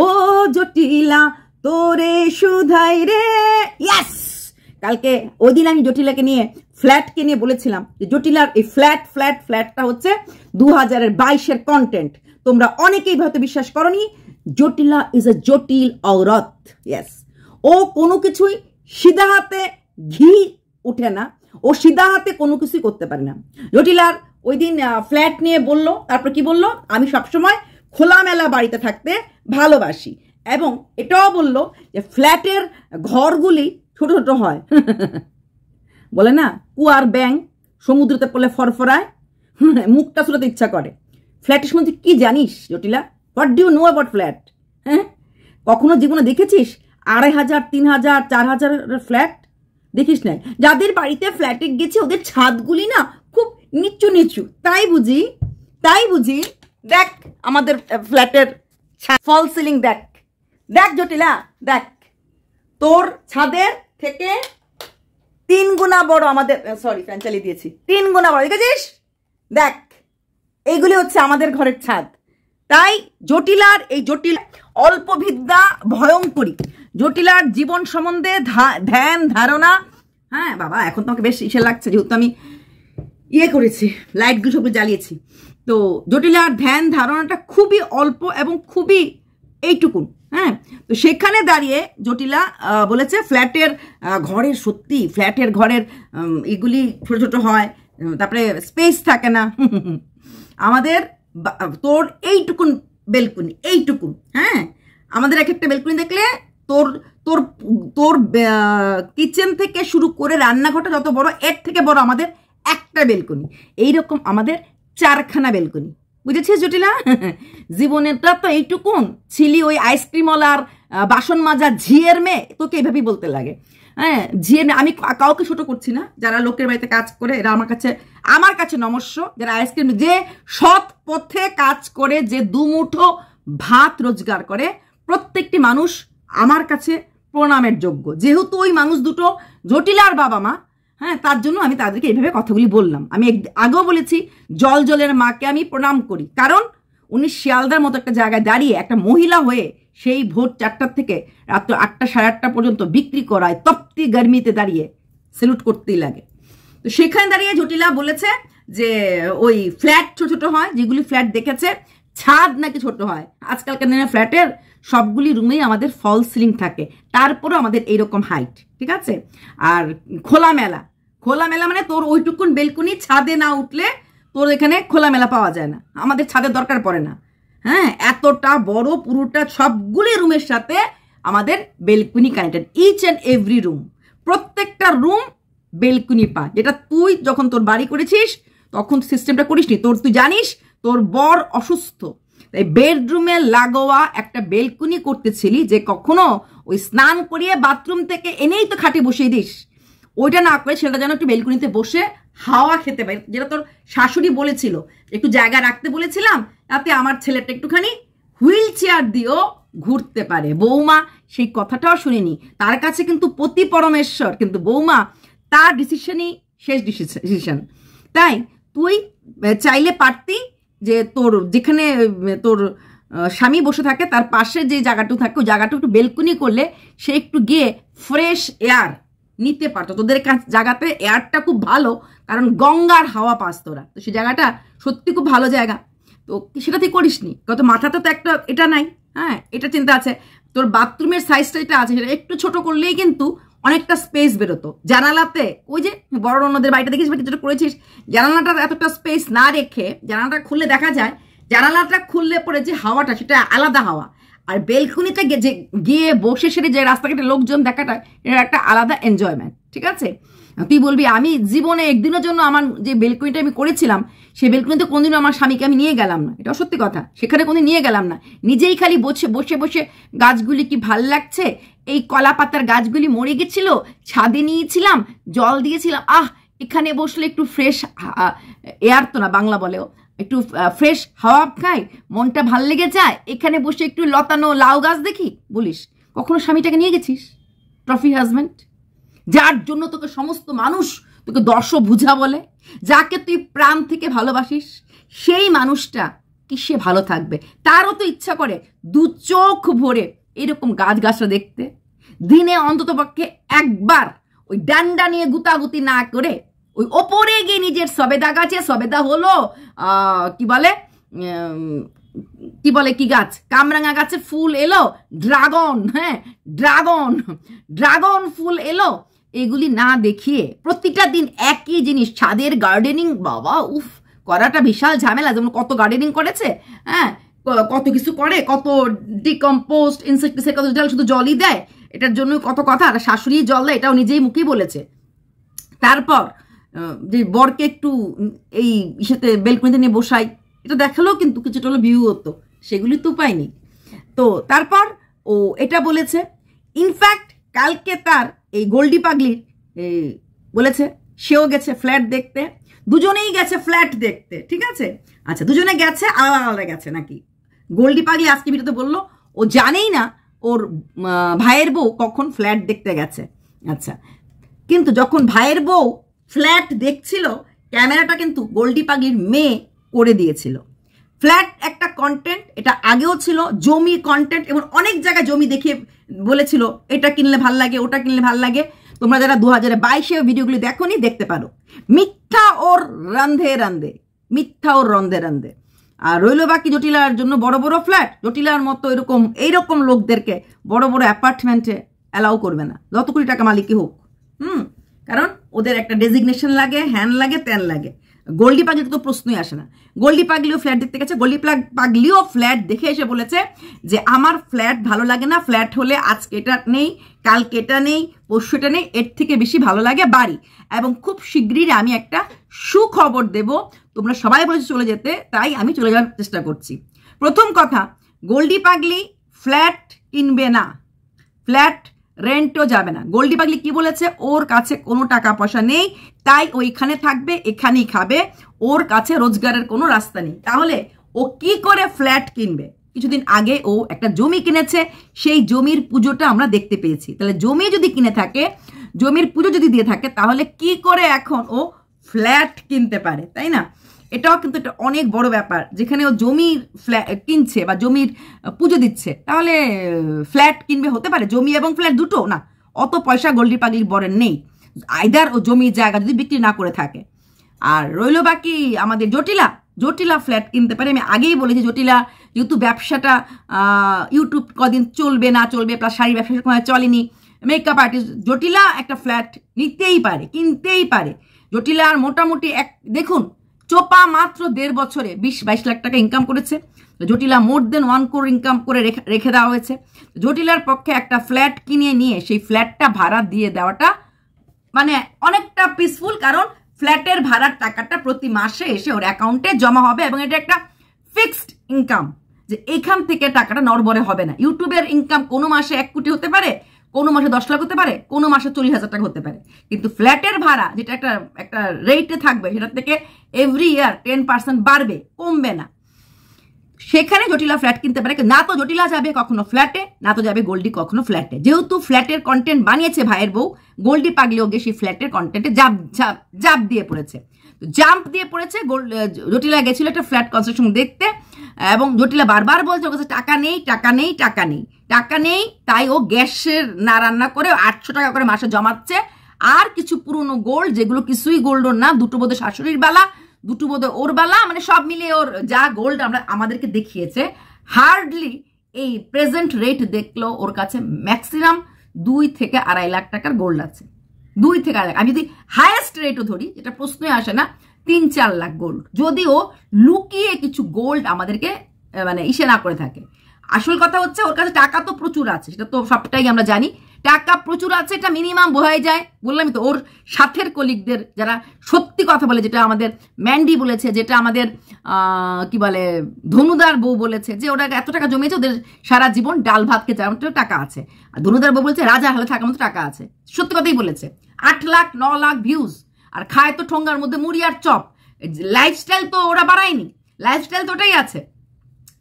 ও জটিলা তোরে সুধাই রে। ইয়েস, কালকে ওই দিন আমি জটিলাকে নিয়ে ফ্ল্যাটকে নিয়ে বলেছিলাম যে জটিলার এই ফ্ল্যাটটা হচ্ছে 2022-এর কন্টেন্ট। তোমরা অনেকেই হয়তো বিশ্বাস করনি। জটিলা ইজ এ জটিল औरत। ইয়েস, ও কোনো কিছুই সিধা হাতে ঘি উঠে না, ও সিধা হাতে কোনো কিছুই করতে পারে না। জটিলার ওই দিন ফ্ল্যাট নিয়ে বললো, তারপর কি বললো, আমি সবসময় খোলামেলা বাড়িতে থাকতে ভালোবাসি, এবং এটাও বললো যে ফ্ল্যাটের ঘরগুলি ছোট ছোট হয়। বলে না কুয়ার ব্যাং সমুদ্রতে পড়লে ফরফরায়, মুখটা শুরুতে ইচ্ছা করে। ফ্ল্যাটের সম্বন্ধে কি জানিস Jatila? What do you know about flat? হ্যাঁ, কখনো জীবনে দেখেছিস 2500, 3000, 4000 ফ্ল্যাট? দেখিস না? যাদের বাড়িতে ফ্ল্যাটে গেছে ওদের ছাদগুলি না খুব নিচু নিচু, তাই বুঝি। দেখ আমাদের ফ্ল্যাটের ফল সিলিং, দেখ জটিলা, দেখ তোর ছাদের থেকে 3 গুণা বড় আমাদের, সরি ফ্যান চালিয়ে দিয়েছি, 3 গুণা বড়, দেখেছিস? দেখ এইগুলি হচ্ছে আমাদের ঘরের ছাদ। তাই জটিলার এই জটিল অল্প বিদ্যা ভয়ঙ্করী, জটিলার জীবন সম্বন্ধে ধ্যান ধারণা, হ্যাঁ বাবা এখন তোমাকে বেশ ইসে লাগছে যেহেতু আমি করেছি, লাইটগুলো সব জ্বালিয়েছি। তো জটিলার ধ্যান ধারণাটা খুবই অল্প এবং খুবই এইটুকুন। হ্যাঁ, তো সেখানে দাঁড়িয়ে জটিলা বলেছে ফ্ল্যাটের ঘরের, সত্যি ফ্ল্যাটের ঘরের এগুলি ছোট ছোট হয়, তারপরে স্পেস থাকে না। আমাদের তোর এইটুকুন বেলকুনি, এইটুকুন। হ্যাঁ, আমাদের এক একটা বেলকুনি দেখলে তোর তোর তোর কিচেন থেকে শুরু করে রান্নাঘরটা যত বড়, এর থেকে বড় আমাদের একটা বেলকুনি। এইরকম আমাদের 4খানা বেলকুনি, বুঝেছিস জটিলা? জীবনেরটা তো এইটুকুন, ছিলি ওই আইসক্রিমওয়ালার বাসন মাজা ঝিয়ের মেয়ে, তোকে এইভাবেই বলতে লাগে। হ্যাঁ, ঝিয়ের মেয়ে। আমি কাউকে ছোট করছি না, যারা লোকের বাড়িতে কাজ করে এরা আমার কাছে নমস্য। যারা আইসক্রিম, যে সৎ পথে কাজ করে, যে দুমুঠো ভাত রোজগার করে, প্রত্যেকটি মানুষ আমার কাছে প্রণামের যোগ্য। যেহেতু ওই মানুষ দুটো জটিলার বাবা মা, হ্যাঁ, তার জন্য আমি তাদেরকে এইভাবে কথাগুলি বললাম। আমি আগেও বলেছি জলের মাকে আমি প্রণাম করি, কারণ উনি শিয়ালদার মতো একটা জায়গায় দাঁড়িয়ে একটা মহিলা হয়ে সেই ভোর 4টার থেকে রাত্র 8টা, 8:30 পর্যন্ত বিক্রি করায় তপ্তি গরমিতে দাঁড়িয়ে স্যালুট করতেই লাগে। তো সেখানে দাঁড়িয়ে জটিলা বলেছে যে ওই ফ্ল্যাট ছোট ছোট হয়, যেগুলি ফ্ল্যাট দেখেছে ছাদ নাকি ছোট হয়। আজকালকার দিনে ফ্ল্যাটের সবগুলি রুমেই আমাদের ফল সিলিং থাকে, তারপরও আমাদের এইরকম হাইট, ঠিক আছে? আর খোলামেলা মানে তোর ওইটুকুন বেলকুনি ছাদে না উঠলে তোর এখানে খোলামেলা পাওয়া যায় না, আমাদের ছাদের দরকার পড়ে না। হ্যাঁ, এতটা বড় পুরোটা সবগুলি রুমের সাথে আমাদের balcony connected, each and every room, প্রত্যেকটা রুম বেলকুনি পা। যেটা তুই যখন তোর বাড়ি করেছিস তখন সিস্টেমটা করিসনি, তুই জানিস তোর বর অসুস্থ, তাই বেডরুমে লাগোয়া একটা বেলকুনি করতেছিলি, যে কখনো ওই স্নান করিয়ে বাথরুম থেকে এনেই তো খাটে বসিয়ে দিস, ওইটা না করে সেটা যেন একটু বেলকুনিতে বসে হাওয়া খেতে পারে। যেটা তোর শাশুড়ি বলেছিল, একটু জায়গা রাখতে বলেছিলাম তাতে আমার ছেলেটা একটুখানি হুইল চেয়ার দিয়েও ঘুরতে পারে। বৌমা সেই কথাটাও শুনিনি, তার কাছে কিন্তু পতি পরমেশ্বর, কিন্তু বৌমা তার ডিসিশনই শেষ ডিসিশন। তাই তুই চাইলে পারতি যে তোর যেখানে তোর স্বামী বসে থাকে তার পাশে যে জায়গাটুকু থাকে ওই জায়গাটুকু একটু বেলকুনি করলে সে একটু গিয়ে ফ্রেশ এয়ার নিতে পারতো। তোদের জায়গাতে এয়ারটা খুব ভালো, কারণ গঙ্গার হাওয়া পাস তোরা, তো সেই জায়গাটা সত্যি খুব ভালো জায়গা। তো সেটা তুই করিসনি, কত মাথাতে তো একটা এটা নাই। হ্যাঁ, এটা চিন্তা আছে। তোর বাথরুমের সাইজটা যেটা আছে সেটা একটু ছোট করলেই কিন্তু অনেকটা স্পেস বেরোতো। জানালাতে ওই যে বড় অন্যদের বাড়িটা দেখিস বা যেটা করেছিস, জানালাটা এতটা স্পেস না রেখে জানালাটা খুললে দেখা যায়, জানালাটা খুললে পরে যে হাওয়াটা সেটা আলাদা হাওয়া, আর বেলকুনিতে গিয়ে বসে সেটা যে রাস্তাঘাটে লোকজন দেখাটা এটা একটা আলাদা এনজয়মেন্ট, ঠিক আছে? তুই বলবি আমি জীবনে একদিনের জন্য আমার যে বেলকুনিটা আমি করেছিলাম সেই বেলকুনিতে কোনদিনও আমার স্বামীকে আমি নিয়ে গেলাম না, এটাও সত্যি কথা, সেখানে কোনদিন নিয়ে গেলাম না। নিজেই খালি বসে বসে গাছগুলি কি ভাল লাগছে, এই কলা পাতার গাছগুলি মরে গেছিল, ছাদে নিয়েছিলাম, জল দিয়েছিলাম, এখানে বসলে একটু ফ্রেশ এয়ার, তো না বাংলা বলেও, একটু ফ্রেশ হাওয়া খাই, মনটা ভাল লেগে যায়, এখানে বসে একটু লতানো লাউ গাছ দেখি বলিস। কখনো স্বামীটাকে নিয়ে গেছিস? ট্রফি হাজব্যান্ড, যার জন্য তোকে সমস্ত মানুষ তোকে দর্শভুজা বলে, যাকে তুই প্রাণ থেকে ভালোবাসিস, সেই মানুষটা কিসে ভালো থাকবে? তারও তো ইচ্ছা করে দু চোখ ভরে এরকম গাছগাছরা দেখতে, দিনে অন্তত পক্ষে একবার ওই ডান্ডা নিয়ে গুতাগুতি না করে ওই ওপরে গিয়ে নিজের সবেদা গাছে, সবেদা হলো কি বলে কি গাছ, কামরাঙা গাছে ফুল এলো, ড্রাগন, হ্যাঁ ড্রাগন ফুল এলো, এগুলি না দেখিয়ে প্রতিটা দিন একই জিনিস, ছাদের গার্ডেনিং, বাবা উফ করাটা বিশাল ঝামেলা। যেমন কত গার্ডেনিং করেছে, হ্যাঁ কত কিছু করে, কত ডিকম্পোস্ট ইনসেক্টিসাইড, কত শুধু জলই দেয়, এটার জন্য কত কথা। আর শাশুড়ি জল দেয়, এটাও নিজেই মুখেই বলেছে। তারপর যে বরকে একটু এই ইসেতে বেলকনিতে নিয়ে বসাই, এটা দেখালেও কিন্তু কিছুটা হলো ভিউ হতো, সেগুলি তো পাইনি। তো তারপর ও এটা বলেছে, ইনফ্যাক্ট কালকে তার এই গোল্ডি পাগলির বলেছে সেও গেছে ফ্ল্যাট দেখতে, দুজনেই গেছে ফ্ল্যাট দেখতে, ঠিক আছে? আচ্ছা, দুজনে গেছে, আলাদা আলাদা গেছে নাকি? গোল্ডি পাগলি আজকে ভিডিওতে বললো ও জানেই না ওর ভাইয়ের বউ কখন ফ্ল্যাট দেখতে গেছে। আচ্ছা, কিন্তু যখন ভাইয়ের বউ ফ্ল্যাট দেখছিল, ক্যামেরাটা কিন্তু গোল্ডি পাগলির মেয়ে করে দিয়েছিল। ফ্ল্যাট একটা কন্টেন্ট, এটা আগেও ছিল, জমি কন্টেন্ট, এবং অনেক জায়গায় জমি দেখিয়ে বলেছিল এটা কিনলে ভাল লাগে, ওটা কিনলে ভাল লাগে। তোমরা যারা 2022 ভিডিওগুলি দেখোনি, দেখতে পারো। মিথ্যা ওর রান্ধে রান্ধে, মিথ্যা ওর রন্ধে রান্ধে। আর রইল বাকি জটিলার জন্য বড় বড় ফ্ল্যাট, জটিলার মতো এইরকম লোকদেরকে বড় বড় অ্যাপার্টমেন্টে অ্যালাউ করবে না, যত কোটি টাকা মালিকই হোক। কারণ ওদের একটা ডেজিগনেশন লাগে, হ্যান লাগে, ত্যান লাগে। গোল্ডি পাগলি তো প্রশ্নই আসে না। গোল্ডি পাগলিও ফ্ল্যাট দেখতে গেছে, গোল্ডি পাগলিও ফ্ল্যাট দেখে এসে বলেছে যে আমার ফ্ল্যাট ভালো লাগে না, ফ্ল্যাট হলে আজকে এটা নেই, কালকে এটা নেই, পরশু এটা নেই, এর থেকে বেশি ভালো লাগে বাড়ি। এবং খুব শীঘ্রই আমি একটা সুখবর দেব, তোমরা সবাই বলেছে চলে যেতে, তাই আমি চলে যাওয়ার চেষ্টা করছি। প্রথম কথা, গোল্ডি পাগলি ফ্ল্যাট কিনবে না, ফ্ল্যাট রেন্টও যাবে না। গোল্ডি পাগলি কি বলেছে, ওর কাছে কোনো টাকা পয়সা নেই, তাই ওইখানে থাকবে, এখানেই খাবে, ওর কাছে রোজগারের কোনো রাস্তা নেই। তাহলে ও কি করে ফ্ল্যাট কিনবে? কিছুদিন আগে ও একটা জমি কিনেছে, সেই জমির পুজোটা আমরা দেখতে পেয়েছি। তাহলে জমি যদি কিনে থাকে, জমির পুজো যদি দিয়ে থাকে, তাহলে কি করে এখন ও ফ্ল্যাট কিনতে পারে, তাই না? এটাও কিন্তু একটা অনেক বড় ব্যাপার। যেখানে ও জমির ফ্ল্যাট কিনছে বা জমির পুজো দিচ্ছে, তাহলে ফ্ল্যাট কিনবে হতে পারে? জমি এবং ফ্ল্যাট দুটো না, অত পয়সা গোল্ডি পাগলির বরের নেই। আইদার ও জমির জায়গা যদি বিক্রি না করে থাকে। আর রইল বাকি আমাদের জটিলা ফ্ল্যাট কিনতে পারে। আমি আগেই বলেছি, জটিলা যেহেতু ব্যবসাটা ইউটিউব কদিন চলবে না চলবে, প্লাস শাড়ি ব্যবসা চলেনি, মেকআপ আর্টিস্ট, জটিলা একটা ফ্ল্যাট নিতেই পারে, কিনতেই পারে। জটিলার মোটামুটি দেখুন, চোপা মাত্র 1.5 বছরে 20-22 লাখ টাকা ইনকাম করেছে। জটিলা মোর দেন 1 crore ইনকাম করে রেখে দেওয়া হয়েছে। জটিলার পক্ষে একটা ফ্ল্যাট কিনে নিয়ে সেই ফ্ল্যাটটা ভাড়া দিয়ে দেওয়াটা মানে অনেকটা পিসফুল, কারণ ফ্ল্যাটের ভাড়ার টাকাটা প্রতি মাসে এসে ওর অ্যাকাউন্টে জমা হবে, এবং এটা একটা ফিক্সড ইনকাম, যে এখান থেকে টাকাটা নড়বড়ে হবে না। ইউটিউবের ইনকাম কোনো মাসে 1 কোটি হতে পারে, কোনো মাসে 10 লাখ হতে পারে, কোনো মাসে 40,000 টাকা হতে পারে, কিন্তু ফ্ল্যাটের ভাড়া যেটা একটা রেটে থাকবে, সেটার থেকে এভরি ইয়ার 10% বাড়বে, কমবে না। সেখানে জটিলা ফ্ল্যাট কিনতে পারে। না তো জটিলা যাবে কখনো ফ্ল্যাটে, না তো যাবে গোল্ডি কখনো ফ্ল্যাটে। যেহেতু ফ্ল্যাটের কন্টেন্ট বানিয়েছে ভাইয়ের বউ, গোল্ডি পাগলিও গিয়ে সেই ফ্ল্যাটের কন্টেন্টে জাপ দিয়ে পড়েছে। জাম্প দিয়ে পড়েছে। জটিলা গেছিল একটা ফ্ল্যাট কনস্ট্রাকশন দেখতে, এবং জটিলা বারবার বলছে ওর কাছে টাকা নেই, টাকা নেই, টাকা নেই, টাকা নেই। তাই ও গ্যাসের না রান্না করে 800 টাকা করে মাসে জমাচ্ছে। আর কিছু পুরনো গোল্ড, যেগুলো কিছুই গোল্ড ওর না, দুটো বোধ শাশুড়ির বেলা, দুটো বোধ ওর বেলা, মানে সব মিলিয়ে ওর যা গোল্ড আমাদেরকে দেখিয়েছে, হার্ডলি এই প্রেজেন্ট রেট দেখলো ওর কাছে ম্যাক্সিমাম 2 থেকে 2.5 লাখ টাকার গোল্ড আছে। 2 থেকে 2.5 লাখ। আমি যদি হাইয়েস্ট রেটও ধরি, যেটা প্রশ্নই আসে না, 3-4 লাখ গোল্ড, যদিও লুকিয়ে কিছু গোল্ড আমাদেরকে মানে ইসে না করে থাকে। আসল কথা হচ্ছে ওর কাছে টাকা তো প্রচুর আছে, সেটা তো সবটাই আমরা জানি, টাকা প্রচুর আছে, এটা মিনিমাম বোঝাই যায়। বললামই তো, ওর সাথের কলিগদের যারা সত্যি কথা বলে, যেটা আমাদের ম্যান্ডি বলেছে, যেটা আমাদের কি বলে ধনুদার বউ বলেছে, যে ওরা এত টাকা জমিয়েছে, ওদের সারা জীবন ডাল ভাত খেতে যাওয়ার টাকা আছে। আর ধনুদার বউ বলেছে রাজা হলে থাকার মতো টাকা আছে। সত্যি কথাই বলেছে। 8 লাখ 9 লাখ ভিউজ, আর খায় তো ঠোঙ্গার মধ্যে মুড়ি আর চপ। লাইফস্টাইল তো ওরা বাড়ায়নি, লাইফস্টাইল তো ওটাই আছে।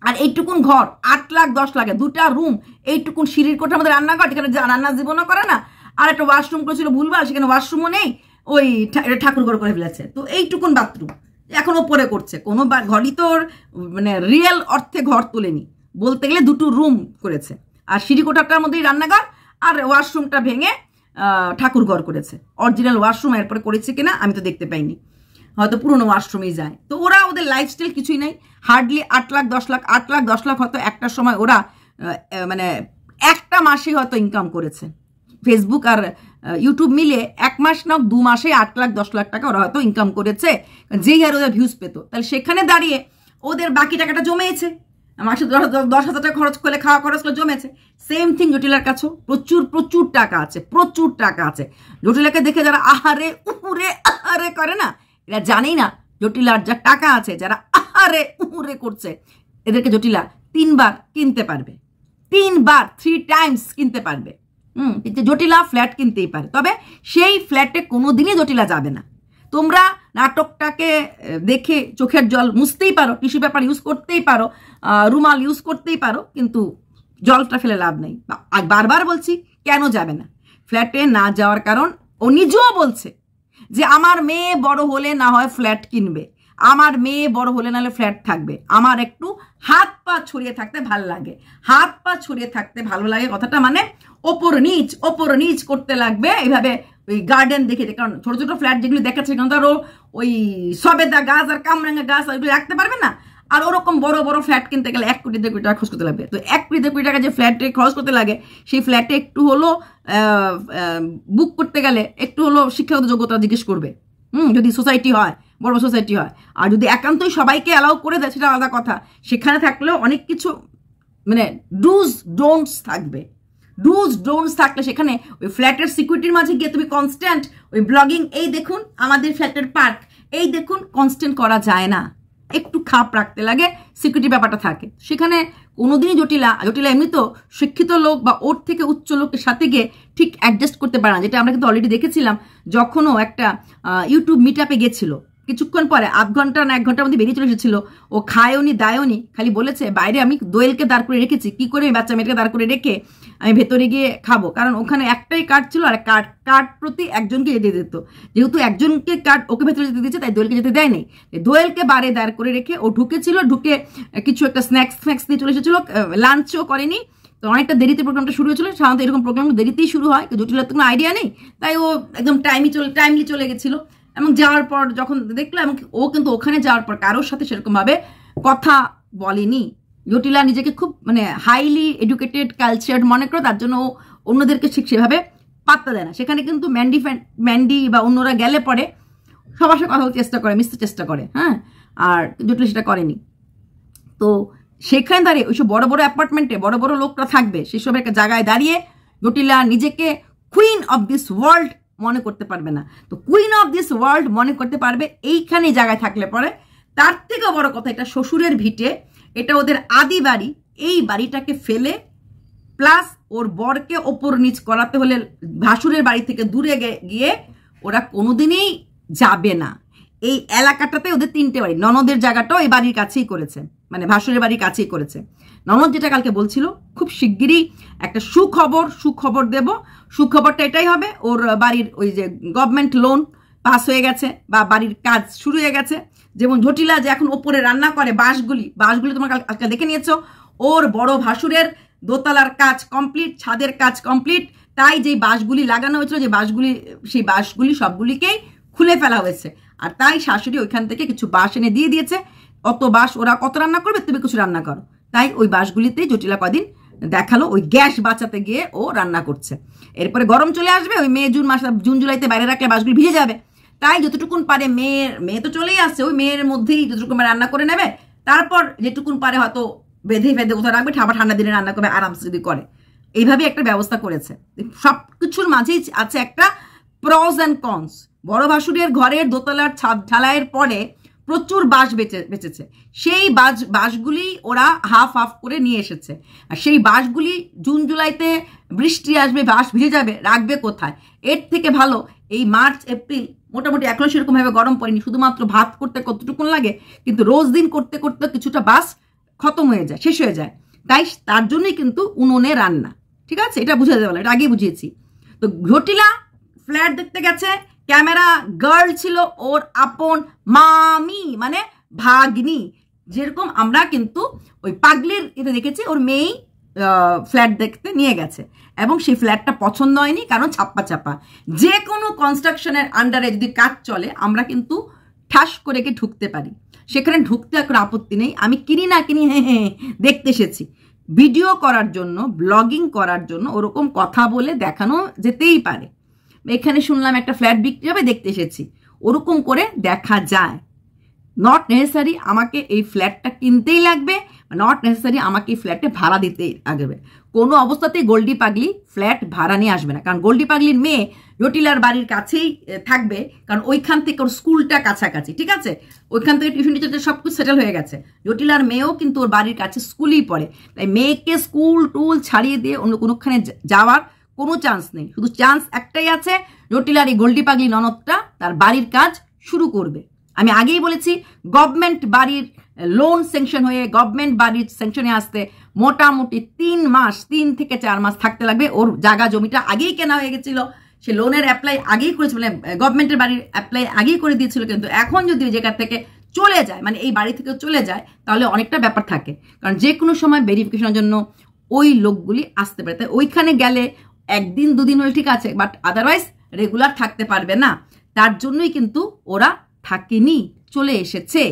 আর এইটুকুন ঘর 8 লাখ 10 লাখে, 2টা রুম, এইটুকুন সিঁড়ির কোঠার মধ্যে রান্নাঘর, যেখানে রান্নার জীবনও করে না, আর একটা ওয়াশরুম করেছিল ভুলভাল, সেখানে ওয়াশরুমও নেই, ওই ঠাকুর ঘর করে ফেলেছে। তো এইটুকুন বাথরুম, এখন ওপরে করছে। কোনো ঘরই তো মানে রিয়েল অর্থে ঘর তোলেনি, বলতে গেলে দুটো রুম করেছে, আর সিঁড়িকোঠাটার মধ্যেই রান্নাঘর আর ওয়াশরুমটা ভেঙে ঠাকুর ঘর করেছে। অরিজিনাল ওয়াশরুম এরপরে করেছে কিনা আমি তো দেখতে পাইনি, হয়তো পুরোনো ওয়াশরুমেই যায়। তো ওরা ওদের লাইফস্টাইল কিছুই নাই, হার্ডলি 8 লাখ 10 লাখ 8 লাখ 10 লাখ হয়তো একটা সময় ওরা মানে একটা মাসেই হয়তো ইনকাম করেছে। ফেসবুক আর ইউটিউব মিলে 1 মাস না 2 মাসে 8 লাখ 10 লাখ টাকা ওরা হয়তো ইনকাম করেছে, যেই আর ওদের ভিউজ পেত। তাহলে সেখানে দাঁড়িয়ে ওদের বাকি টাকাটা জমেছে, মাসে 10,000 টাকা খরচ করলে, খাওয়া খরচ করে জমেছে। সেম থিং জটিলার কাছেও প্রচুর প্রচুর টাকা আছে, প্রচুর টাকা আছে। জটিলাকে দেখে যারা আহারে উহুরে আহারে করে না, এরা জানেই না জটিলার যা টাকা আছে, যারা আহারে উহুরে করছে এদেরকে জটিলা 3 বার কিনতে পারবে, 3 বার 3 টাইমস কিনতে পারবে। কিন্তু জটিলা ফ্ল্যাট কিনতেই পারে, তবে সেই ফ্ল্যাটে কোনোদিনই জটিলা যাবে না। তোমরা নাটকটাকে দেখে চোখের জল মুছতেই পারো, টিস্যু পেপার ইউজ করতেই পারো, রুমাল ইউজ করতেই পারো, কিন্তু জলটা ফেলে লাভ নেই। বারবার বলছি কেন যাবে না ফ্ল্যাটে, না যাওয়ার কারণ ও নিজেও বলছে যে আমার মেয়ে বড় হলে না হয় ফ্ল্যাট কিনবে, আমার মেয়ে বড় হলে নাহলে ফ্ল্যাট থাকবে, আমার একটু হাত পা ছড়িয়ে থাকতে ভালো লাগে। হাত পা ছড়িয়ে থাকতে ভালো লাগে কথাটা মানে ওপর নিচ করতে লাগবে এইভাবে, ওই গার্ডেন দেখে, কারণ ছোট ছোট ফ্ল্যাট যেগুলো দেখাচ্ছে কারণ তার ওই সবেদা গাছ আর কামরাঙ্গা গাছ ওইগুলো রাখতে পারবে না। আর ওরকম বড় বড় ফ্ল্যাট কিনতে গেলে 1 কোটি 2 কোটি টাকা খরচ করতে লাগবে। তো 1 কোটি 2 কোটি টাকা যে ফ্ল্যাটে খরচ করতে লাগে, সেই ফ্ল্যাটে একটু হলো বুক করতে গেলে একটু হলো শিক্ষাগত যোগ্যতা জিজ্ঞেস করবে, যদি সোসাইটি হয়, বড় সোসাইটি হয়। আর যদি একান্তই সবাইকে অ্যালাউ করে দেয় সেটা আলাদা কথা, সেখানে থাকলেও অনেক কিছু মানে ডুজ ডোন্টস থাকবে। ডুজ ডোন্টস থাকলে সেখানে ওই ফ্ল্যাটের সিকিউরিটির মাঝে গিয়ে তুমি কনস্ট্যান্ট ওই ব্লগিং, এই দেখুন আমাদের ফ্ল্যাটের পার্ক, এই দেখুন, কনস্ট্যান্ট করা যায় না, একটু খাপ রাখতে লাগে, সিকিউরিটি ব্যাপারটা থাকে। সেখানে কোনোদিনই জটিলা এমনি তো শিক্ষিত লোক বা ওর থেকে উচ্চ লোকের সাথে গিয়ে ঠিক অ্যাডজাস্ট করতে পারে না, যেটা আমরা কিন্তু অলরেডি দেখেছিলাম যখনও একটা ইউটিউব মিট আপে গেছিল, কিছুক্ষণ পরে 1/2 ঘন্টা না 1 ঘন্টার মধ্যে বেরিয়ে চলে এসেছিল। ও খায়নি দায়নি, খালি বলেছে বাইরে আমি দোয়েলকে দাঁড় করে রেখেছি, কি করে আমি বাচ্চা মেয়েটাকে দাঁড় করে রেখে আমি ভেতরে গিয়ে খাবো, কারণ ওখানে একটাই কার্ড ছিল আর কার্ড প্রতি একজনকে যেতে দিত, যেহেতু একজনকে কার্ড ওকে ভেতরে যেতে দিচ্ছে তাই দোয়েলকে যেতে দেয় নাই। দোয়েলকে বারে দাঁড় করে রেখে ও ঢুকেছিল, ঢুকে কিছু একটা স্ন্যাক্স দিয়ে চলে এসেছিল, লাঞ্চও করেনি। তো অনেকটা দেরিতে প্রোগ্রামটা শুরু হয়েছিল, সাধারণত এরকম প্রোগ্রামগুলো দেরিতেই শুরু হয়, জটিলার তো কোনো আইডিয়া নেই, তাই ও একদম টাইমলি চলে গেছিল। এবং যাওয়ার পর যখন দেখলো, এবং ও কিন্তু ওখানে যাওয়ার পর কারোর সাথে সেরকম ভাবে কথা বলেনি। জটিলা নিজেকে খুব মানে হাইলি এডুকেটেড কালচার্ড মনে করে, তার জন্য ও অন্যদেরকে ঠিক সেভাবে পাত্তা দেয় না। সেখানে কিন্তু ম্যান্ডি বা অন্যরা গেলে পরে সবার সাথে কথা বলতে চেষ্টা করে, মিশতে চেষ্টা করে, হ্যাঁ, আর জটিলা সেটা করেনি। তো সেখানে দাঁড়িয়ে ওইসব বড় বড় অ্যাপার্টমেন্টে বড় বড় লোকরা থাকবে, সেসব একটা জায়গায় দাঁড়িয়ে জটিলা নিজেকে কুইন অফ দিস ওয়ার্ল্ড মনে করতে পারবে না। তো কুইন অফ দিস ওয়ার্ল্ড মনে করতে পারবে এইখানে জায়গায় থাকলে পরে। তার থেকে বড় কথা, এটা শ্বশুরের ভিটে, এটা ওদের আদি বাড়ি, এই বাড়িটাকে ফেলে প্লাস ওর বরকে ওপর নিচ করাতে হলে ভাসুরের বাড়ি থেকে দূরে গিয়ে ওরা কোনোদিনই যাবে না। এই এলাকাটাতে ওদের 3টে বাড়ি, ননদের জায়গাটাও এই বাড়ির কাছেই করেছে, মানে ভাসুরের বাড়ির কাছেই করেছে। ননদ যেটা কালকে বলছিল, খুব শিগগিরই একটা সুখবর দেব। সুখবরটা এটাই হবে, ওর বাড়ির ওই যে গভর্নমেন্ট লোন পাস হয়ে গেছে বা বাড়ির কাজ শুরু হয়ে গেছে। যেমন জটিলা যে এখন ওপরে রান্না করে, বাঁশগুলি তোমরা কালকে দেখে নিয়েছো, ওর বড় ভাসুরের দোতলার কাজ কমপ্লিট, ছাদের কাজ কমপ্লিট, তাই যেই বাঁশগুলি লাগানো হয়েছিল, যে বাঁশগুলি, সেই বাঁশগুলি সবগুলিকেই খুলে ফেলা হয়েছে। আর তাই শাশুড়ি ওইখান থেকে কিছু বাঁশ এনে দিয়ে দিয়েছে, অত বাঁশ ওরা কত রান্না করবে, তুমি কিছু রান্না করো। তাই ওই বাঁশগুলিতেই জটিলা কদিন দেখালো ওই গ্যাস বাঁচাতে গিয়ে ও রান্না করছে। এরপরে গরম চলে আসবে, ওই জুন জুলাইতে বাইরে রাখলে বাঁশগুলি ভিজে যাবে, তাই যতটুকুন পারে মেয়ে তো চলেই আসছে, ওই মেয়ের মধ্যেই যতটুকুন রান্না করে নেবে, তারপর যেটুকুন পারে হয়তো বেঁধে কোথাও রাখবে, ঠান্ডা দিনে রান্না করবে আরামসে যদি করে। এইভাবে একটা ব্যবস্থা করেছে। সব কিছুর মাঝেই আছে একটা প্রস অ্যান্ড কনস। বড় ভাসুরের ঘরের দোতলার ছাদ ঢালাইয়ের পরে প্রচুর বাঁশ বেঁচেছে, সেই বাঁশগুলি ওরা হাফ করে নিয়ে এসেছে। আর সেই বাঁশগুলি জুন জুলাইতে বৃষ্টি আসবে, বাঁশ ভিজে যাবে, রাখবে কোথায়? এর থেকে ভালো এই মার্চ এপ্রিল মোটামুটি এখনো সেরকমভাবে গরম পড়েনি, শুধুমাত্র ভাত করতে কতটুকুন লাগে, কিন্তু রোজ দিন করতে করতে কিছুটা বাঁশ খতম হয়ে যায়, শেষ হয়ে যায়। তাই তার জন্যই কিন্তু উনুনে রান্না, ঠিক আছে? এটা বুঝে যাবে, এটা আগেই বুঝিয়েছি। তো জটিলা ফ্ল্যাট দেখতে গেছে, ক্যামেরা গার্ল ছিল ওর আপন মামি, মানে ভাগ্নি। যেরকম আমরা কিন্তু ওই পাগলির এটা দেখেছি, ওর মেয়েই ফ্ল্যাট দেখতে নিয়ে গেছে এবং সেই ফ্ল্যাটটা পছন্দ হয়নি, কারণ ছাপ্পা চাপা। যে কোনো কনস্ট্রাকশনের আন্ডারে যদি কাজ চলে আমরা কিন্তু ঠাস করে গিয়ে ঢুকতে পারি, সেখানে ঢুকতে কোনো আপত্তি নেই। আমি কিনি না কিনি, হ্যাঁ দেখতে এসেছি, ভিডিও করার জন্য, ব্লগিং করার জন্য ওরকম কথা বলে দেখানো যেতেই পারে। এখানে শুনলাম একটা ফ্ল্যাট বিক্রি হবে, দেখতে এসেছি, ওরকম করে দেখা যায়। নট নেসেসারি আমাকে এই ফ্ল্যাটটা কিনতেই লাগবে, নট নেসেসারি আমাকে এই ফ্ল্যাটে ভাড়া দিতেই লাগবে। কোনো অবস্থাতেই গোল্ডি পাগলি ফ্ল্যাট ভাড়া নিয়ে আসবে না, কারণ গোল্ডি পাগলির মেয়ে জটিলার বাড়ির কাছেই থাকবে, কারণ ওইখান থেকে ওর স্কুলটা কাছাকাছি, ঠিক আছে, ওইখান থেকে টিউশন টিচার সব কিছু সেটেল হয়ে গেছে। জটিলার মেয়েও কিন্তু ওর বাড়ির কাছে স্কুলেই পড়ে, তাই মেয়েকে স্কুল টুল ছাড়িয়ে দিয়ে অন্য কোনোখানে যাওয়ার কোনো চান্স নেই। শুধু চান্স একটাই আছে, জটিলার এই গোল্ডি পাগলি ননদটা তার বাড়ির কাজ শুরু করবে। আমি আগেই বলেছি, গভর্নমেন্ট বাড়ির লোন স্যাংশন হয়ে গভর্নমেন্ট বাড়ির স্যাংশনে আসতে মোটামুটি 3 মাস, 3 থেকে 4 মাস থাকতে লাগবে। ওর জায়গা জমিটা আগেই কেনা হয়ে গেছিল, সে লোনের অ্যাপ্লাই আগেই করেছিল, মানে গভর্নমেন্টের বাড়ির অ্যাপ্লাই আগেই করে দিয়েছিল। কিন্তু এখন যদি ওই জায়গা থেকে চলে যায়, মানে এই বাড়ি থেকে চলে যায়, তাহলে অনেকটা ব্যাপার থাকে, কারণ যে কোনো সময় ভেরিফিকেশনের জন্য ওই লোকগুলি আসতে পারে। তাই ওইখানে গেলে 1 দিন 2 দিন হলে ঠিক আছে, বাট আদারওয়াইজ রেগুলার থাকতে পারবে না। তার জন্যই কিন্তু ওরা থাকেনি, চলে এসেছে।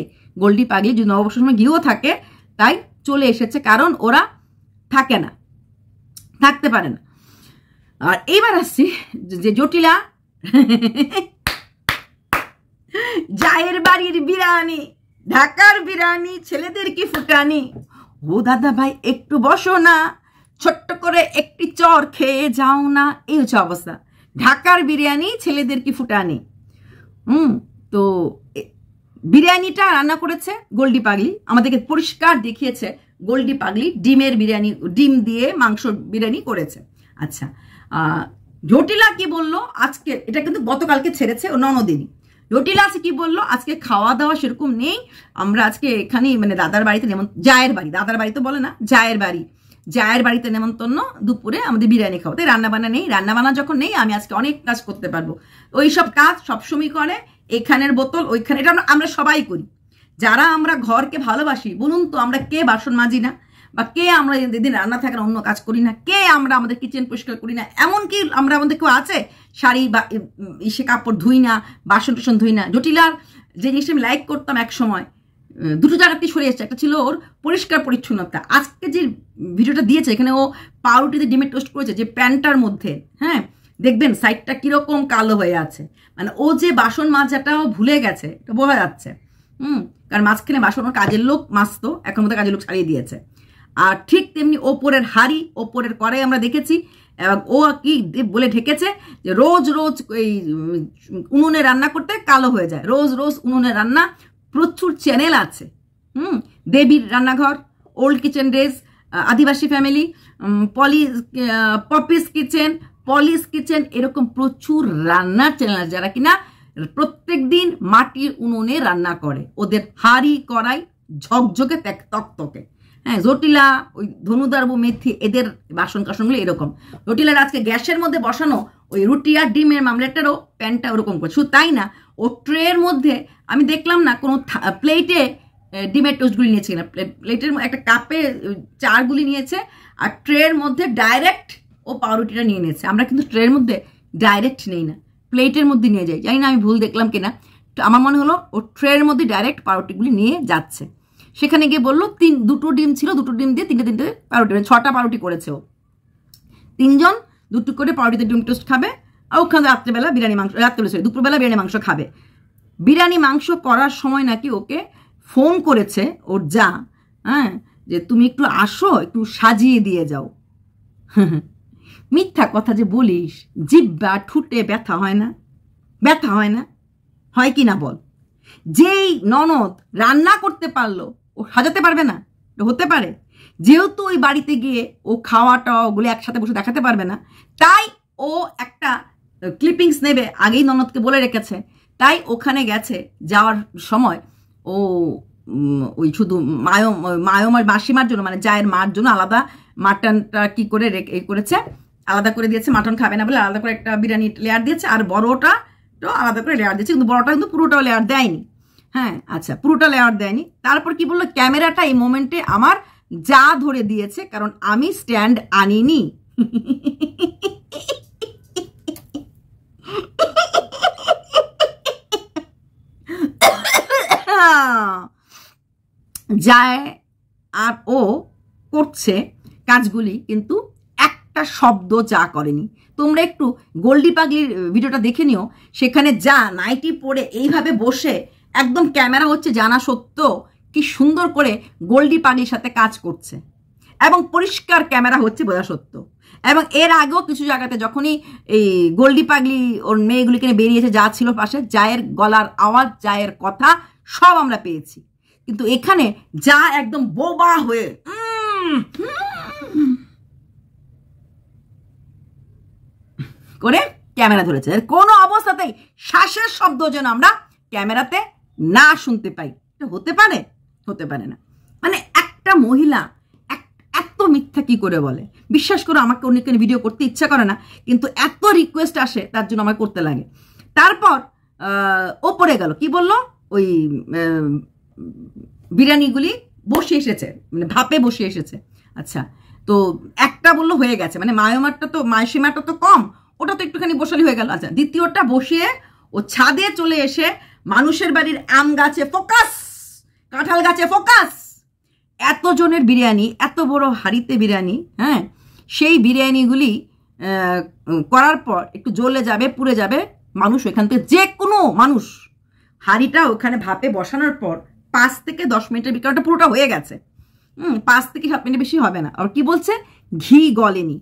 গোল্ডি পাগলি যদি নববর্ষের সময় গিয়েও থাকে, তাই চলে এসেছে, কারণ ওরা থাকে না, থাকতে পারে না। আর এইবার আসছি যে জটিলা জায়ের বাড়ির বিরিয়ানি, ঢাকার বিরিয়ানি, ছেলেদের কি ফুটানি। ও দাদা ভাই একটু বসো না, ছোট্ট করে একটি চর খেয়ে যাও না, এই হচ্ছে অবস্থা। ঢাকার বিরিয়ানি, ছেলেদের কি ফুটানি। তো বিরিয়ানিটা রান্না করেছে গোল্ডি পাগলি, আমাদেরকে পরিষ্কার দেখিয়েছে গোল্ডি পাগলি ডিমের বিরিয়ানি, ডিম দিয়ে মাংস বিরিয়ানি করেছে। আচ্ছা, জটিলা কি বললো আজকে, এটা কিন্তু গতকালকে ছেড়েছে ও ননদিনী। জটিলা আছে কি বললো, আজকে খাওয়া দাওয়া সেরকম নেই, আমরা আজকে এখানেই মানে দাদার বাড়িতে জায়ের বাড়ি, দাদার বাড়িতে বলে না, জায়ের বাড়িতে নেমন্তন্ন, দুপুরে আমাদের বিরিয়ানি খাওয়া, তাই রান্নাবান্না নেই। রান্নাবান্না যখন নেই আমি আজকে অনেক কাজ করতে পারবো। ওই সব কাজ সবসময় করে, এখানের বোতল ওইখানে, এটা আমরা সবাই করি। যারা আমরা ঘরকে ভালোবাসি, বলুন তো আমরা কে বাসন মাজি না, বা কে আমরা যেদিন রান্না থাকে অন্য কাজ করি না, কে আমরা আমাদের কিচেন পরিষ্কার করি না, এমনকি আমরা আমাদের কেউ আছে শাড়ি বা ইসে কাপড় ধুই না, বাসন টাসন ধুই না। জটিলার যে জিনিসটা আমি লাইক করতাম এক সময়, দুটো জায়গাতে সরে এসছে, একটা ছিল ওর পরিষ্কার পরিচ্ছন্নতা। আজকে যে ভিডিওটা দিয়েছে, এখানে ও পাউরুটিতে ডিমের টোস্ট করেছে, যে প্যান্টটার মধ্যে, হ্যাঁ দেখবেন সাইডটা কিরকম কালো হয়ে আছে, মানে ও যে বাসন মাজাটাও ভুলে গেছে, এটা বোঝা যাচ্ছে। কারণ মাঝখানে বাসন ওর কাজের লোক মাজতো, এখন মধ্যে কাজের লোক ছাড়িয়ে দিয়েছে। আর ঠিক তেমনি ওপরের হাড়ি, ওপরের কড়াই আমরা দেখেছি, এবং ও কি বলে ঢেকেছে যে রোজ রোজ এই উনুনে রান্না করতে কালো হয়ে যায়, রোজ রোজ উনুনে রান্না। প্রচুর চ্যানেল আছে, দেবীর রান্নাঘর, ওল্ড কিচেন ডেজ, আদিবাসী ফ্যামিলি, পপিস কিচেন, পলিস কিচেন, এরকম প্রচুর রান্নার চ্যানেল আছে, যারা কিনা প্রত্যেক দিন মাটির উনুনে রান্না করে, ওদের হাড়ি কড়াই ঝকঝকে তকতকে। হ্যাঁ, জটিলা, ওই ধনুদার মেথি, এদের বাসন কাসনগুলো এরকম। জটিলার আজকে গ্যাসের মধ্যে বসানো ওই রুটি আর ডিমের মামলেটটারও প্যানটা ওরকম করে। শুধু তাই না, ও ট্রের মধ্যে আমি দেখলাম না কোনো প্লেটে ডিমের টোস্টগুলি নিয়েছে কিনা, প্লেটের একটা কাপে চারগুলি নিয়েছে, আর ট্রের মধ্যে ডাইরেক্ট ও পাউরুটিটা নিয়ে নিয়েছে। আমরা কিন্তু ট্রের মধ্যে ডাইরেক্ট নেই না, প্লেটের মধ্যে নিয়ে যাই, জানি না আমি ভুল দেখলাম কিনা। তো আমার মনে হলো ও ট্রের মধ্যে ডাইরেক্ট পাউরুটিগুলি নিয়ে যাচ্ছে। সেখানে গিয়ে বললো দুটো ডিম ছিল, দুটো ডিম দিয়ে তিনটে পাউরুটি, 6টা পাউরুটি করেছে ও। 3 জন 2টো করে পাউরুটিতে ডিম টোস্ট খাবে, আর ওখানে রাত্রেবেলা বিরিয়ানি মাংস, দুপুরবেলা বিরিয়ানি মাংস খাবে। বিরিয়ানি মাংস করার সময় নাকি ওকে ফোন করেছে ওর যা, হ্যাঁ, যে তুমি একটু আসো, একটু সাজিয়ে দিয়ে যাও। মিথ্যা কথা যে বলিস, জিব্বা ঠুটে ব্যথা হয় না? ব্যথা হয় না? হয় কি না বল? যেই ননদ রান্না করতে পারলো, ও সাজাতে পারবে না? হতে পারে। যেহেতু ওই বাড়িতে গিয়ে ও খাওয়াটা ওগুলো একসাথে বসে দেখাতে পারবে না, তাই ও একটা ক্লিপিংস নেবে, আগেই ননদকে বলে রেখেছে, তাই ওখানে গেছে। যাওয়ার সময় ও ওই শুধু মাসিমার জন্য, মানে জায়ের মার জন্য আলাদা মাটনটা কি করে করেছে, আলাদা করে দিয়েছে, মাটন খাবে না বলে আলাদা করে একটা বিরিয়ানি লেয়ার দিয়েছে, আর বড়টা আলাদা করে লেয়ার দিচ্ছে, কিন্তু বড়টা কিন্তু পুরোটাও লেয়ার দেয়নি। হ্যাঁ আচ্ছা, পুরোটা লেয়ার দেয়নি। তারপর কি বললো, ক্যামেরাটা এই মোমেন্টে আমার যা ধরে দিয়েছে, কারণ আমি স্ট্যান্ড আনিনি। যায় আর ও করছে কাজগুলি, কিন্তু একটা শব্দ যা করেনি। তোমরা একটু গোল্ডি পাগলির ভিডিওটা দেখে নিও, সেখানে যা নাইটি পরে এইভাবে বসে একদম ক্যামেরা হচ্ছে জানা সত্ত্বেও কি সুন্দর করে গোল্ডি পাগলির সাথে কাজ করছে, এবং পরিষ্কার ক্যামেরা হচ্ছে বোঝা সত্য। এবং এর আগেও কিছু জায়গাতে যখনই এই গোল্ডি পাগলি ওর মেয়েগুলিকে নিয়ে বেরিয়েছে, যা ছিল পাশে, জায়ের গলার আওয়াজ, জায়ের কথা সব আমরা পেয়েছি। কিন্তু এখানে যা একদম বোবা হয়ে করে ক্যামেরা ধরেছে। কোনো অবস্থাতেই শ্বাসের শব্দ যেন আমরা ক্যামেরাতে না শুনতে পাই। হতে পারে? হতে পারে না। মানে একটা মহিলা এত মিথ্যা কি করে বলে? বিশ্বাস করো, আমাকে অনেকক্ষণ ভিডিও করতে ইচ্ছা করে না, কিন্তু এত রিকোয়েস্ট আসে তার জন্য আমার করতে লাগে। তারপর ও পড়ে গেল, কি বললো, ওই বিরিয়ানিগুলি বসে এসেছে, মানে ভাপে বসে এসেছে। আচ্ছা, তো একটা বললো হয়ে গেছে, মানে মায়সীমাটা তো কম, ওটা তো একটুখানি বসালি হয়ে গেল। আচ্ছা, দ্বিতীয়টা বসিয়ে ও ছাদে চলে এসে মানুষের বাড়ির আম গাছে ফোকাস, কাঁঠাল গাছে ফোকাস, এতজনের বিরিয়ানি, এত বড় হাঁড়িতে বিরিয়ানি, হ্যাঁ, সেই বিরিয়ানিগুলি করার পর একটু জ্বলে যাবে, পুড়ে যাবে, মানুষ ওইখান থেকে, যে কোনো মানুষ, হাঁড়িটা ওখানে ভাপে বসানোর পর 5 থেকে 10 মিনিটের বিকালটা পুরোটা হয়ে গেছে। 5 থেকে 7 মিনিট বেশি হবে না। আর কি বলছে, ঘি গলেনি,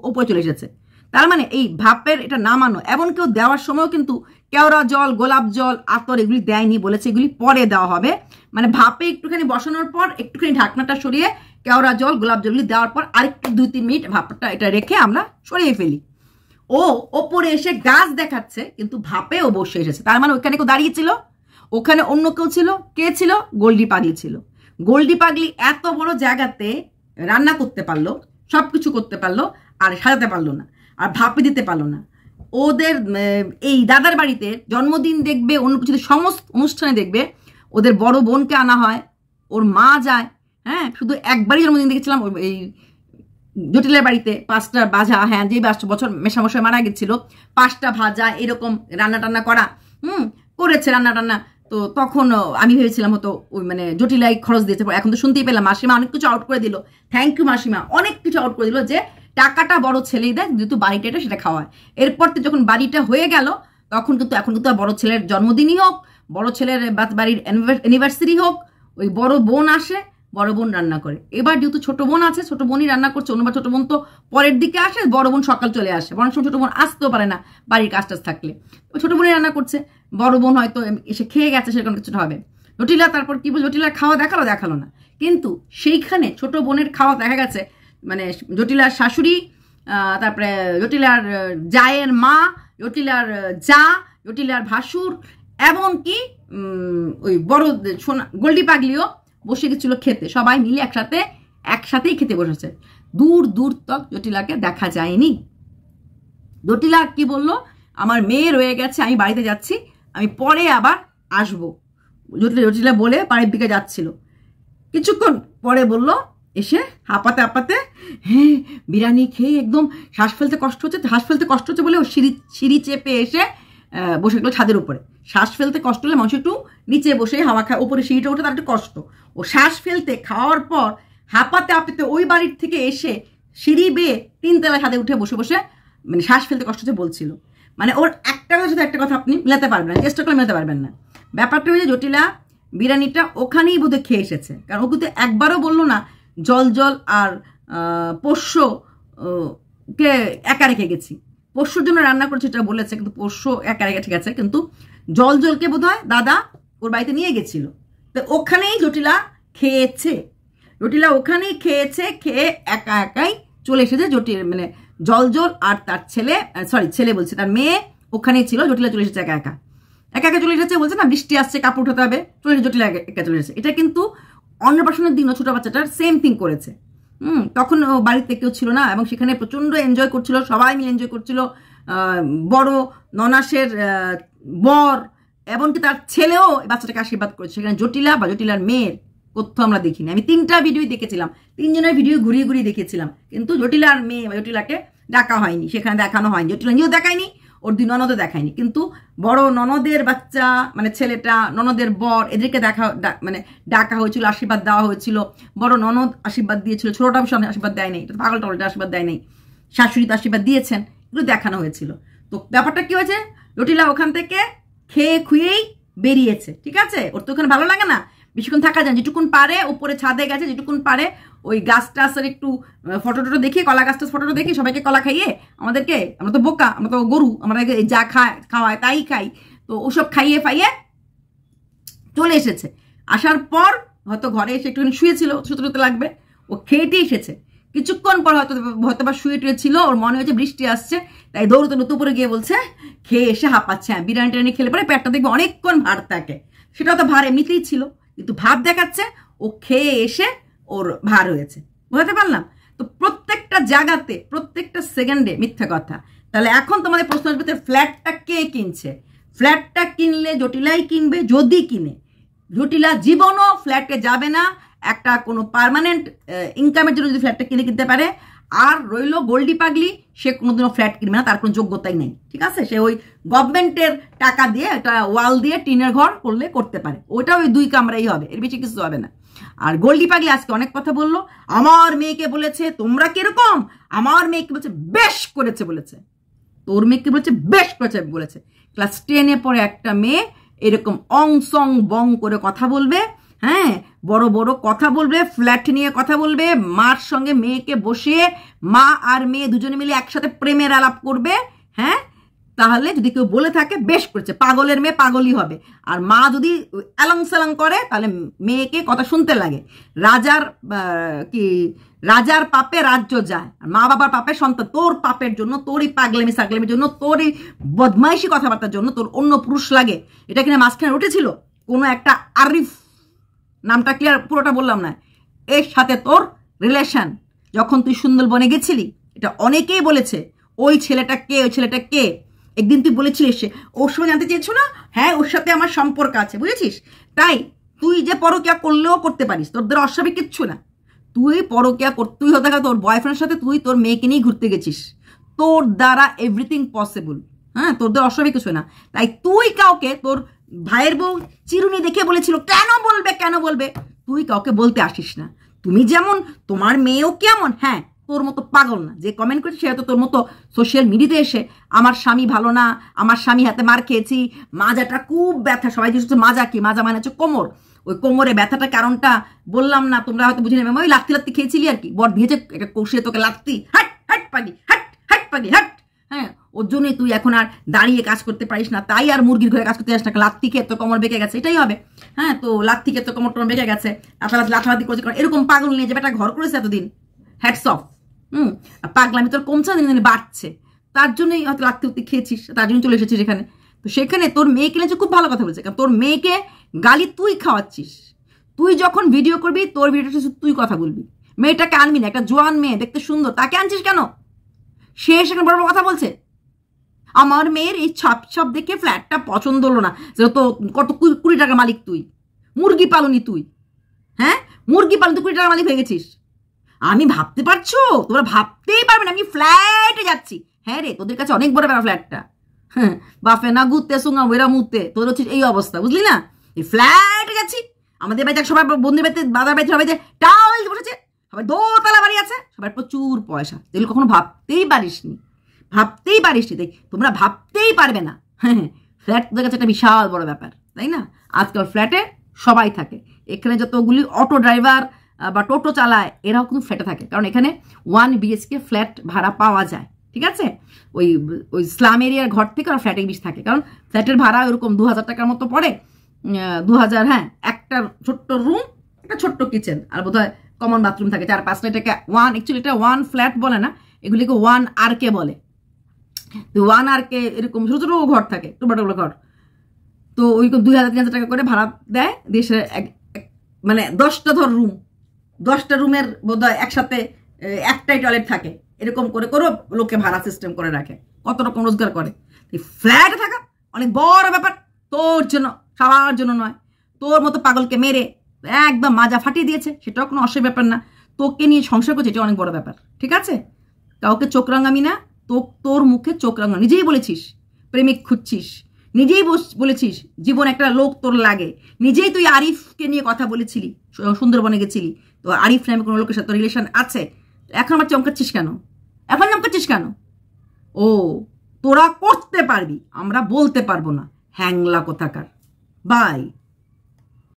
ওপরে চলে এসেছে। তার মানে এই ভাপের এটা নামানো, এমন কেউ দেওয়ার সময়ও কিন্তু কেওড়া জল, গোলাপ জল, আতর এগুলি দেয়নি, বলেছে এগুলি পরে দেওয়া হবে। মানে ভাপে একটুখানি বসানোর পর একটুখানি ঢাকনাটা সরিয়ে কেওড়া জল, গোলাপ জলগুলি দেওয়ার পর আরেকটু 2-3 মিনিট ভাপটা এটা রেখে আমরা সরিয়ে ফেলি। ও ওপরে এসে গাছ দেখাচ্ছে, কিন্তু ভাপে ও বসে এসেছে। তার মানে ওখানে কেউ দাঁড়িয়েছিল, ওখানে অন্য কেউ ছিল। কে ছিল? গোল্ডি পাগলি ছিল। গোল্ডি পাগলি এত বড় জায়গাতে রান্না করতে পারলো, সবকিছু করতে পারলো, আর সাজাতে পারলো না, আর ভাপে দিতে পারলো না। ওদের এই দাদার বাড়িতে জন্মদিন দেখবে, অন্য কিছুতে সমস্ত অনুষ্ঠানে দেখবে ওদের বড় বোনকে আনা হয়, ওর মা যায়। হ্যাঁ, শুধু একবারই জন্মদিন দেখেছিলাম এই জটিলের বাড়িতে, 5টা ভাজা, হ্যাঁ, যে বছর মেশামশাই মারা গেছিল, 5টা ভাজা এরকম রান্না টান্না করা, করেছে রান্না টান্না। তো তখন আমি ভেবেছিলাম হতো ওই মানে জটিলাই খরচ দিয়েছে। এখন তো শুনতেই পেলাম মাসিমা অনেক কিছু আউট করে দিল। থ্যাংক ইউ মাসিমা, অনেক কিছু আউট করে দিল, যে টাকাটা বড় ছেলেই দেয়, যেহেতু বাড়িটা এটা সেটা খাওয়ায়। এরপর তো যখন বাড়িটা হয়ে গেল, তখন কিন্তু এখন কিন্তু বড় ছেলের জন্মদিনই হোক, বড় ছেলের বাড়ির অ্যানিভার্সারি হোক, ওই বড় বোন আসে, বড় বোন রান্না করে। এবার যেহেতু ছোট বোন আছে, ছোট বোনই রান্না করছে। অন্যবার ছোট বোন তো পরের দিকে আসে, বড় বোন সকাল চলে আসে, বরং ছোট বোন আসতেও পারে না বাড়ির কাজ টাজ থাকলে। ছোট বোনই রান্না করছে, বড় বোন হয়তো এসে খেয়ে গেছে, সেরকম কিছু হবে। জটিলা তারপর কি বল, জটিলার খাওয়া দেখালো না, কিন্তু সেইখানে ছোট বোনের খাওয়া দেখা গেছে। মানে জটিলার শাশুড়ি, তারপরে জটিলার জায়ের মা, জটিলার যা, জটিলার ভাসুর, এমনকি ওই বড় গোল্ডি পাগলিও বসে গেছিল খেতে। সবাই মিলে একসাথেই খেতে বসেছে। দূর দূর তক জটিলাকে দেখা যায়নি। জটিলা কি বললো, আমার মেয়ে রয়ে গেছে, আমি বাড়িতে যাচ্ছি, আমি পরে আবার আসবো। জটিলা বলে বাড়ির দিকে যাচ্ছিল। কিছুক্ষণ পরে বলল, এসে হাঁপাতে, হ্যাঁ, বিরিয়ানি খেয়ে একদম শ্বাস ফেলতে কষ্ট হচ্ছে বলে ও সিঁড়ি চেপে এসে বসে গেল ছাদের উপরে। শ্বাস ফেলতে কষ্ট হলে মানুষ একটু নিচে বসে হাওয়া খায়, উপরে সিঁড়িটা উঠে তার একটু কষ্ট। ও শ্বাস ফেলতে খাওয়ার পর হাঁপাতে ওই বাড়ির থেকে এসে সিঁড়ি বেয়ে 3 তলা ছাদে উঠে বসে মানে শ্বাস ফেলতে কষ্ট হচ্ছে বলছিল। মানে ওর একটা কথার সাথে একটা কথা আপনি মেলাতে পারবেন না, চেষ্টা করে মেলাতে পারবেন না। ব্যাপারটা হয়েছে জটিলা বিরিয়ানিটা ওখানেই বোধহয় খেয়ে এসেছে, কারণ ও কিন্তু একবারও বললো না জল আর পোষ্য কে একা রেখে গেছি। পোষ্যর জন্য রান্না করছে এটা বলেছে, কিন্তু পোষ্য একা রেখে ঠিক আছে, কিন্তু জলকে বোধহয় দাদা ওর বাড়িতে নিয়ে গেছিল। তো ওখানেই জটিলা খেয়েছে, ওখানেই খেয়ে একাই চলে এসেছে। মানে জল আর তার ছেলে বলছে তার মেয়ে ওখানেই ছিল। জটিলা চলে এসেছে একা চলে এসেছে, বলছে না বৃষ্টি আসছে, কাপড় উঠাতে হবে, জটিলা একা চলে এসেছে। এটা কিন্তু অন্নপ্রাশনের দিনও ছোট বাচ্চাটার সেম থিং করেছে। তখন ও বাড়িতে কেউ ছিল না, এবং সেখানে প্রচন্ড এনজয় করছিল, সবাই মিলে এনজয় করছিল। বড় ননাসের বর, এমনকি তার ছেলেও বাচ্চাটাকে আশীর্বাদ করেছে। সেখানে জটিলা বা জটিলার মেয়ের তথ্য আমরা দেখিনি। আমি 3টা ভিডিও দেখেছিলাম, 3জনের ভিডিও ঘুরিয়ে ঘুরিয়ে দেখেছিলাম, কিন্তু জটিলার মেয়ে বা জটিলাকে ডাকা হয়নি, সেখানে দেখানো হয়নি। জটিলা নিজেও দেখায়নি, ওর 2 ননদও দেখায়নি, কিন্তু বড় ননদের বাচ্চা মানে ছেলেটা, ননদের বর, এদেরকে মানে ডাকা হয়েছিল, আশীর্বাদ দেওয়া হয়েছিল। বড় ননদ আশীর্বাদ দিয়েছিল, ছোটটা আশীর্বাদ দেয় নাই, পাগল টলটা আশীর্বাদ দেয় নাই, শাশুড়ি তো আশীর্বাদ দিয়েছেন, এগুলো দেখানো হয়েছিল। তো ব্যাপারটা কি হয়েছে, জটিলা ওখান থেকে খেয়ে খুয়েই বেরিয়েছে। ঠিক আছে, ওর তো ওখানে ভালো লাগে না, বেশিক্ষণ থাকা যায়, যেটুকুন পারে উপরে ছাদে গেছে, যেটুকুন পারে ওই গাছ টাছের একটু ফটো টটো দেখিয়ে, কলা গাছটার ফটো দেখিয়ে সবাইকে কলা খাইয়ে আমাদেরকে, আমরা তো বোকা, আমরা তো গরু, আমরা যা খাওয়ায় তাই খাই, তো ওসব খাইয়ে ফাইয়ে চলে এসেছে। আসার পর হয়তো ঘরে এসে একটুখানি শুয়েছিল, শুতে লাগবে, ও খেয়েটে এসেছে। কিছুক্ষণ পর হয়তো বা শুয়ে টুয়েছিল, ওর মনে হয়েছে বৃষ্টি আসছে, তাই দৌড়তে দৌড়তে উপরে গিয়ে বলছে খেয়ে এসে হাঁপাচ্ছে। হ্যাঁ, বিরিয়ানি টিরিয়ানি খেলে পরে পেটটা দেখবে অনেকক্ষণ ভার থাকে, সেটাও তো ভার এমনিতেই ছিল, কিন্তু ভাব দেখাচ্ছে ও খেয়ে এসে ওর ভার হয়েছে। বুঝতে পারলাম? তো প্রত্যেকটা জায়গাতে প্রত্যেকটা সেকেন্ডে মিথ্যা কথা। তাহলে এখন তোমাদের প্রশ্ন আসবে, ফ্ল্যাটটা কে কিনছে? ফ্ল্যাটটা কিনলে জটিলাই কিনবে, যদি কিনে। জটিলা জীবনও ফ্ল্যাটে যাবে না, একটা কোনো পার্মানেন্ট ইনকামের জন্য যদি ফ্ল্যাটটা কিনতে পারে। আর রইল গোল্ডি পাগলি, সে কোনোদিনও ফ্ল্যাট কিনবে না, তার কোনো যোগ্যতাই নেই। ঠিক আছে, সে ওই গভর্নমেন্টের টাকা দিয়ে একটা ওয়াল দিয়ে টিনের ঘর করলে করতে পারে, ওইটা ওই 2 কামরাই হবে, এর বেশি কিছু হবে না। আর গোল্ডি পাগলি আজকে অনেক কথা বললো, আমার মেয়েকে বলেছে তোমরা কিরকম, আমার মেয়েকে বলেছে বেশ করেছে বলেছে, তোর মেয়েকে বলেছে বেশ করেছে বলেছে। ক্লাস 10-এ পড়ে একটা মেয়ে এরকম অং সং বং করে কথা বলবে, হ্যাঁ, বড় বড় কথা বলবে, ফ্ল্যাট নিয়ে কথা বলবে, মার সঙ্গে মেয়েকে বসিয়ে মা আর মেয়ে দুজনে মিলে একসাথে প্রেমের আলাপ করবে। হ্যাঁ, তাহলে যদি কেউ বলে থাকে বেশ করেছে, পাগলের মেয়ে পাগলই হবে। আর মা যদি অ্যালং সালং করে তাহলে মেয়েকে কথা শুনতে লাগে। রাজার পাপে রাজ্য যায়, আর মা বাবার পাপে সন্তান। তোর পাপের জন্য, তোর এই পাগলামি সাগলামির জন্য, তোর এই বদমাইশি কথাবার্তার জন্য তোর অন্য পুরুষ লাগে। এটা কিনা মাঝখানে উঠেছিল কোনো একটা আরিফ, নামটা ক্লিয়ার পুরোটা বললাম না, এর সাথে তোর রিলেশন। যখন তুই সুন্দরবনে গেছিলি, এটা অনেকেই বলেছে, ওই ছেলেটা কে, ওই ছেলেটা কে। একদিন তুই বলেছিলিস সে, ওর সময় জানতে চেয়েছো না, হ্যাঁ ওর সাথে আমার সম্পর্ক আছে, বুঝেছিস? তাই তুই যে পরকিয়া করলেও করতে পারিস, তোদের অস্বাভাবিক কিচ্ছু না। তুই পরকিয়া তুই হতে তোর বয়ফ্রেন্ডের সাথে তুই তোর মেয়েকে নিয়ে ঘুরতে গেছিস, তোর দ্বারা এভরিথিং পসিবল। হ্যাঁ, তোদের অস্বাভাবিক কিছু না। তাই তুই কাউকে, তোর ভাইয়ের বউ চিরুনি দেখে বলেছিল কেন বলবে, তুই কাউকে বলতে আসিস না। তুমি যেমন, তোমার মেয়েও কেমন, হ্যাঁ তোর মতো পাগল না। যে কমেন্ট করেছে সে তো তোর মতো সোশ্যাল মিডিয়াতে এসে আমার স্বামী ভালো না, আমার স্বামী হাতে মার খেয়েছি, মাজাটা খুব ব্যথা, সবাই জিজ্ঞেস মাজা কি, মাজা মানে হচ্ছে কোমর, ওই কোমরে ব্যথাটা কারণটা বললাম না, তোমরা হয়তো বুঝে নেবে, ওই লাত্তি খেয়েছিলি আর কি, বর দিয়েছে একটা কষিয়ে তোকে লাত্তি, হাট হাট পাগি, হাট হাট পাগি হাট। হ্যাঁ, ওর জন্যই তুই এখন আর দাঁড়িয়ে কাজ করতে পারিস না, তাই আর মুরগির ঘরে কাজ করতে যাস না, লাত্তি খেয়ে তোর কোমর বেঁকে গেছে, এটাই হবে। হ্যাঁ, তো লাত্তি খেয়ে তোর কোমর টোমর বেঁকে গেছে, লাফালাফি করছে, এরকম পাগল নিয়ে যে বেটা ঘর করেছে এতদিন, হ্যাটস অফ। পাগলামি তোর কমছে দিনে দিনে বাড়ছে, তার জন্যই হয়তো লাত্তি উত্তি খেয়েছিস, তার জন্য চলে এসেছিস এখানে। তো সেখানে তোর মেয়েকে নিয়ে খুব ভালো কথা বলছে, কারণ তোর মেয়েকে গালি তুই খাওয়াচ্ছিস। তুই যখন ভিডিও করবি, তোর ভিডিওটা তুই কথা বলবি, মেয়েটাকে আনবি না। একটা জোয়ান মেয়ে দেখতে সুন্দর, তাকে আনছিস কেন? সে সেখানে বড় বড় কথা বলছে, আমার মেয়ের এই ছাপ দেখে ফ্ল্যাটটা পছন্দ হলো না। তো কত 20 টাকার মালিক তুই, মুরগি পালনি তুই, হ্যাঁ মুরগি পালন তুই 20 টাকার মালিক হয়ে গেছিস। আমি ভাবতে পারছো, তোমরা ভাবতেই পারবে না আমি ফ্ল্যাটে যাচ্ছি। হ্যাঁ রে, তোদের কাছে অনেক বড় ব্যাপার ফ্ল্যাটটা, হ্যাঁ বাফে না ঘুরতে সুঙ্গা ওরা মুতে, তোর হচ্ছে এই অবস্থা, বুঝলি না? এই ফ্ল্যাটে যাচ্ছি, আমাদের বাড়িতে সবাই বন্ধুর বাড়িতে, দাদার বাড়িতে সবাই যে টাওয়েল বসেছে, সবাই দোতলা বাড়ি আছে, সবার প্রচুর পয়সা, যেগুলো কখনো ভাবতেই পারিসনি, তাই তোমরা ভাবতেই পারবে না। হ্যাঁ, ফ্ল্যাট তোদের কাছে একটা বিশাল বড় ব্যাপার, তাই না? আজকাল ফ্ল্যাটে সবাই থাকে, এখানে যতগুলি অটো ড্রাইভার বা টোটো চালায় এরাও কিন্তু ফ্ল্যাটে থাকে, কারণ এখানে 1 BHK ফ্ল্যাট ভাড়া পাওয়া যায়। ঠিক আছে, ওই স্লাম এরিয়ার ঘর থেকে ওরা ফ্ল্যাটে বেশি থাকে, কারণ ফ্ল্যাটের ভাড়া ওরকম 2000 টাকার মতো পড়ে, 2000। হ্যাঁ, একটা ছোট্ট রুম, একটা ছোট্ট কিচেন, আর বোধহয় কমন বাথরুম থাকে 4-5টা। এটাকে অ্যাকচুয়ালি এটা 1 ফ্ল্যাট বলে না, এগুলিকে 1 RK বলে। তো 1 RK এরকম ছোট ছোট ঘর থাকে, টুকরো ঘর। তো ওই 2000-3000 টাকা করে ভাড়া দেয় দেশে, মানে 10টা ধর রুম, 10টা রুমের বোধহয় একসাথে একটাই টয়লেট থাকে, এরকম করে লোকে ভাড়া সিস্টেম করে রাখে, কত রকম রোজগার করে। ফ্ল্যাটে থাকা অনেক বড় ব্যাপার, তোর জন্য, সবার জন্য নয়। তোর মতো পাগলকে মেরে একদম মাজা ফাটিয়ে দিয়েছে, সেটাও কোনো অসুবিধার ব্যাপার না। তোকে নিয়ে সংসার করছে, এটা অনেক বড় ব্যাপার, ঠিক আছে? কাউকে চোখ রাঙামি না, তোর মুখে চোখ রাঙা, নিজেই বলেছিস প্রেমিক খুঁজছিস, নিজেই বলেছিস জীবন একটা লোক তোর লাগে, নিজেই তুই আরিফকে নিয়ে কথা বলেছিলি, সুন্দরবনে গেছিলি, তো আরিফ নামে কোনো লোকের সাথে রিলেশন আছে। এখন আবার চমকাচ্ছিস কেন? এখন চমকাচ্ছিস কেন? ও, তোরা করতে পারবি, আমরা বলতে পারবো না, হ্যাংলা কোথাকার। বাই।